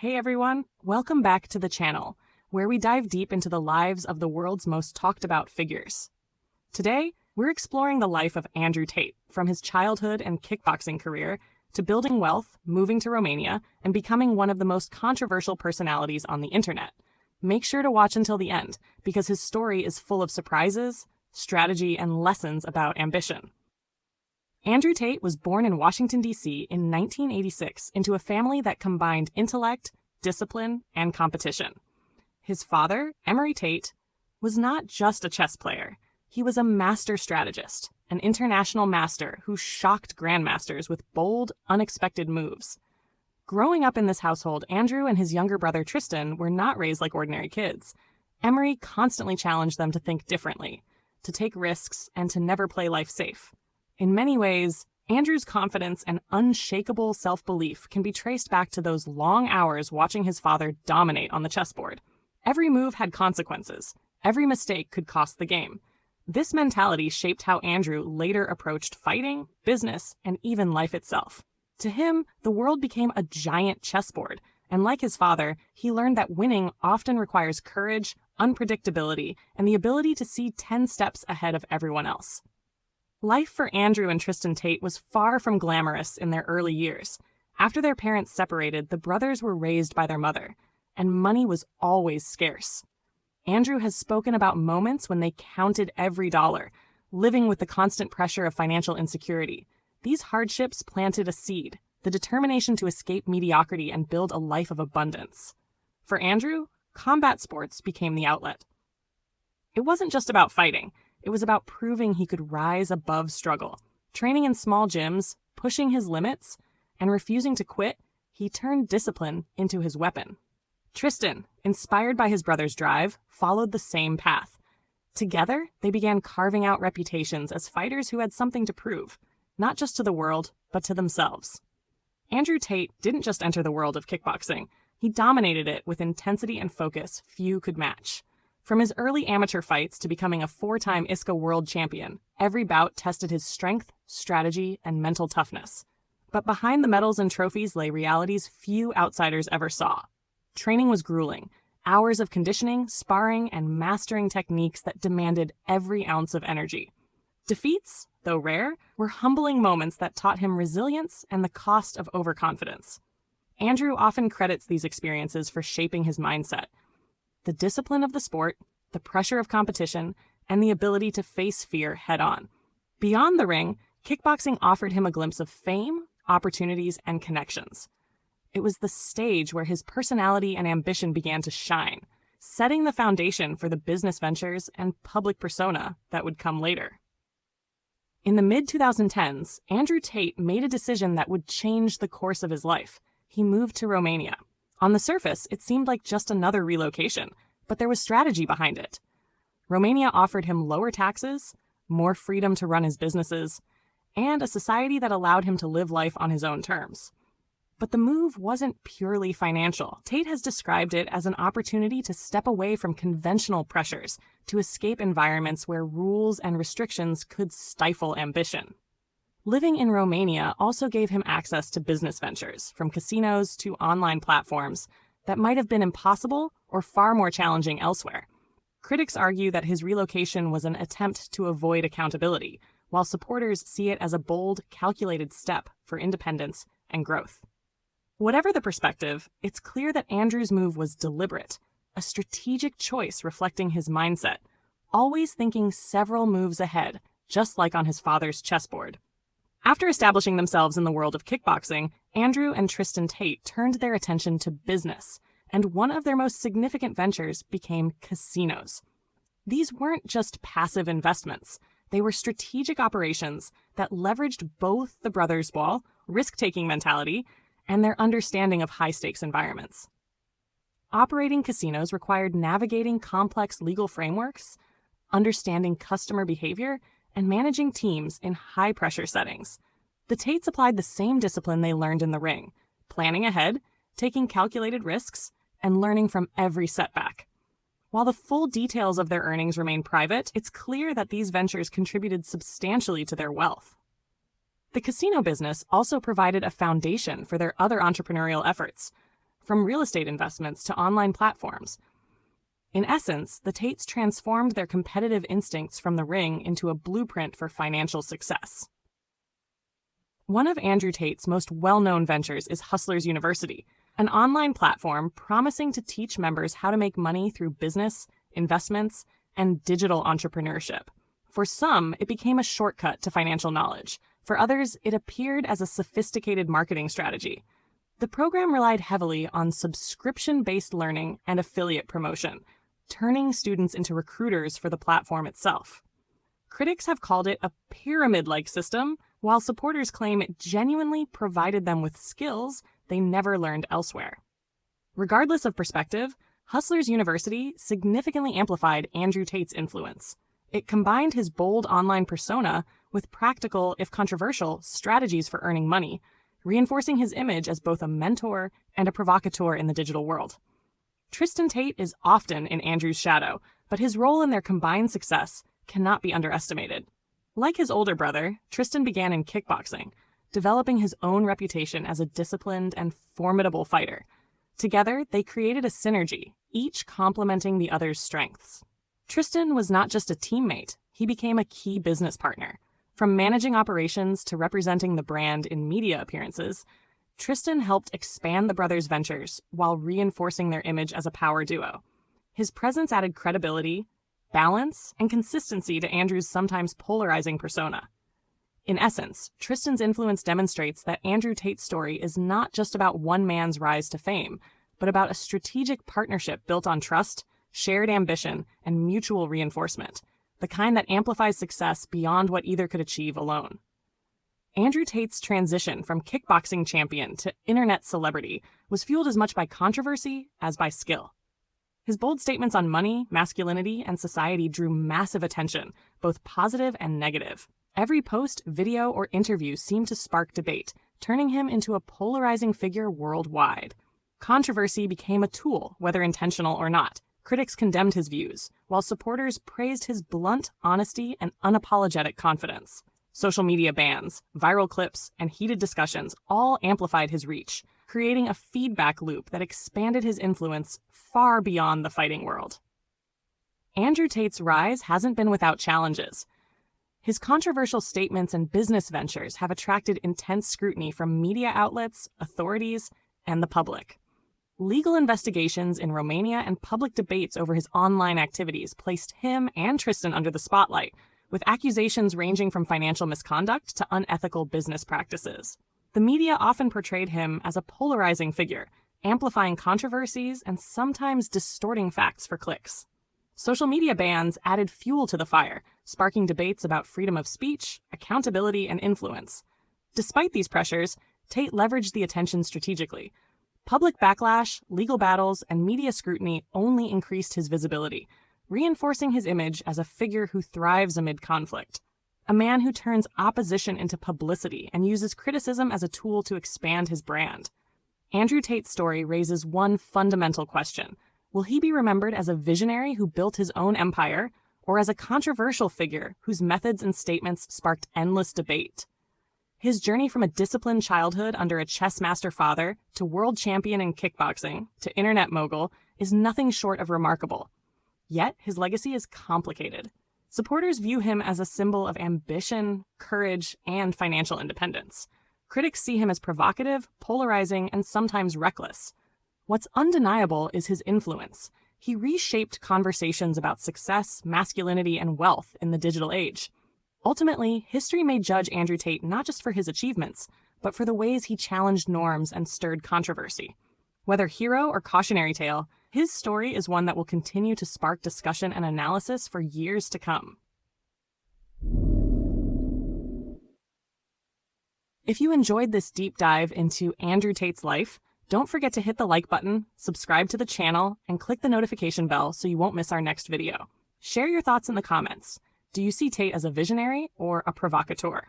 Hey everyone, welcome back to the channel, where we dive deep into the lives of the world's most talked about figures. Today, we're exploring the life of Andrew Tate, from his childhood and kickboxing career to building wealth, moving to Romania, and becoming one of the most controversial personalities on the internet. Make sure to watch until the end, because his story is full of surprises, strategy, and lessons about ambition. Andrew Tate was born in Washington, D.C. in 1986 into a family that combined intellect, discipline, and competition. His father, Andrew Tate, was not just a chess player. He was a master strategist, an international master who shocked grandmasters with bold, unexpected moves. Growing up in this household, Andrew and his younger brother Tristan were not raised like ordinary kids. Emery constantly challenged them to think differently, to take risks, and to never play life safe. In many ways, Andrew's confidence and unshakable self-belief can be traced back to those long hours watching his father dominate on the chessboard. Every move had consequences. Every mistake could cost the game. This mentality shaped how Andrew later approached fighting, business, and even life itself. To him, the world became a giant chessboard, and like his father, he learned that winning often requires courage, unpredictability, and the ability to see 10 steps ahead of everyone else. Life for Andrew and Tristan Tate was far from glamorous in their early years. After their parents separated, the brothers were raised by their mother, and money was always scarce. Andrew has spoken about moments when they counted every dollar, living with the constant pressure of financial insecurity. These hardships planted a seed, the determination to escape mediocrity and build a life of abundance. For Andrew, combat sports became the outlet. It wasn't just about fighting. It was about proving he could rise above struggle. Training in small gyms, pushing his limits, and refusing to quit, he turned discipline into his weapon. Tristan, inspired by his brother's drive, followed the same path. Together, they began carving out reputations as fighters who had something to prove, not just to the world, but to themselves. Andrew Tate didn't just enter the world of kickboxing. He dominated it with intensity and focus few could match. From his early amateur fights to becoming a 4-time ISCA world champion, every bout tested his strength, strategy, and mental toughness. But behind the medals and trophies lay realities few outsiders ever saw. Training was grueling, hours of conditioning, sparring, and mastering techniques that demanded every ounce of energy. Defeats, though rare, were humbling moments that taught him resilience and the cost of overconfidence. Andrew often credits these experiences for shaping his mindset. The discipline of the sport, the pressure of competition, and the ability to face fear head-on. Beyond the ring, kickboxing offered him a glimpse of fame, opportunities, and connections. It was the stage where his personality and ambition began to shine, setting the foundation for the business ventures and public persona that would come later. In the mid-2010s, Andrew Tate made a decision that would change the course of his life. He moved to Romania. On the surface, it seemed like just another relocation, but there was strategy behind it. Romania offered him lower taxes, more freedom to run his businesses, and a society that allowed him to live life on his own terms. But the move wasn't purely financial. Tate has described it as an opportunity to step away from conventional pressures, to escape environments where rules and restrictions could stifle ambition. Living in Romania also gave him access to business ventures, from casinos to online platforms, that might have been impossible or far more challenging elsewhere. Critics argue that his relocation was an attempt to avoid accountability, while supporters see it as a bold, calculated step for independence and growth. Whatever the perspective, it's clear that Andrew's move was deliberate, a strategic choice reflecting his mindset, always thinking several moves ahead, just like on his father's chessboard. After establishing themselves in the world of kickboxing, Andrew and Tristan Tate turned their attention to business, and one of their most significant ventures became casinos. These weren't just passive investments. They were strategic operations that leveraged both the brothers' ball, risk-taking mentality, and their understanding of high-stakes environments. Operating casinos required navigating complex legal frameworks, understanding customer behavior, and managing teams in high-pressure settings. The Tates applied the same discipline they learned in the ring, planning ahead, taking calculated risks, and learning from every setback. While the full details of their earnings remain private, it's clear that these ventures contributed substantially to their wealth. The casino business also provided a foundation for their other entrepreneurial efforts. from real estate investments to online platforms. In essence, the Tates transformed their competitive instincts from the ring into a blueprint for financial success. One of Andrew Tate's most well-known ventures is Hustlers University, an online platform promising to teach members how to make money through business, investments, and digital entrepreneurship. For some, it became a shortcut to financial knowledge. For others, it appeared as a sophisticated marketing strategy. The program relied heavily on subscription-based learning and affiliate promotion, turning students into recruiters for the platform itself. Critics have called it a pyramid-like system, while supporters claim it genuinely provided them with skills they never learned elsewhere. Regardless of perspective, Hustlers University significantly amplified Andrew Tate's influence. It combined his bold online persona with practical, if controversial, strategies for earning money, reinforcing his image as both a mentor and a provocateur in the digital world. Tristan Tate is often in Andrew's shadow, but his role in their combined success cannot be underestimated. Like his older brother, Tristan began in kickboxing, developing his own reputation as a disciplined and formidable fighter. Together, they created a synergy, each complementing the other's strengths. Tristan was not just a teammate, he became a key business partner. From managing operations to representing the brand in media appearances, Tristan helped expand the brothers' ventures while reinforcing their image as a power duo. His presence added credibility, balance, and consistency to Andrew's sometimes polarizing persona. In essence, Tristan's influence demonstrates that Andrew Tate's story is not just about one man's rise to fame, but about a strategic partnership built on trust, shared ambition, and mutual reinforcement, the kind that amplifies success beyond what either could achieve alone. Andrew Tate's transition from kickboxing champion to internet celebrity was fueled as much by controversy as by skill. His bold statements on money, masculinity, and society drew massive attention, both positive and negative. Every post, video, or interview seemed to spark debate, turning him into a polarizing figure worldwide. Controversy became a tool, whether intentional or not. Critics condemned his views, while supporters praised his blunt honesty and unapologetic confidence. Social media bans, viral clips, and heated discussions all amplified his reach, creating a feedback loop that expanded his influence far beyond the fighting world. Andrew Tate's rise hasn't been without challenges. His controversial statements and business ventures have attracted intense scrutiny from media outlets, authorities, and the public. Legal investigations in Romania and public debates over his online activities placed him and Tristan under the spotlight, with accusations ranging from financial misconduct to unethical business practices. The media often portrayed him as a polarizing figure, amplifying controversies and sometimes distorting facts for clicks. Social media bans added fuel to the fire, sparking debates about freedom of speech, accountability, and influence. Despite these pressures, Tate leveraged the attention strategically. Public backlash, legal battles, and media scrutiny only increased his visibility, reinforcing his image as a figure who thrives amid conflict. A man who turns opposition into publicity and uses criticism as a tool to expand his brand. Andrew Tate's story raises one fundamental question. Will he be remembered as a visionary who built his own empire, or as a controversial figure whose methods and statements sparked endless debate? His journey from a disciplined childhood under a chess master father to world champion in kickboxing to internet mogul is nothing short of remarkable. Yet his legacy is complicated. Supporters view him as a symbol of ambition, courage, and financial independence. Critics see him as provocative, polarizing, and sometimes reckless. What's undeniable is his influence. He reshaped conversations about success, masculinity, and wealth in the digital age. Ultimately, history may judge Andrew Tate not just for his achievements, but for the ways he challenged norms and stirred controversy. Whether hero or cautionary tale, his story is one that will continue to spark discussion and analysis for years to come. If you enjoyed this deep dive into Andrew Tate's life, don't forget to hit the like button, subscribe to the channel, and click the notification bell so you won't miss our next video. Share your thoughts in the comments. Do you see Tate as a visionary or a provocateur?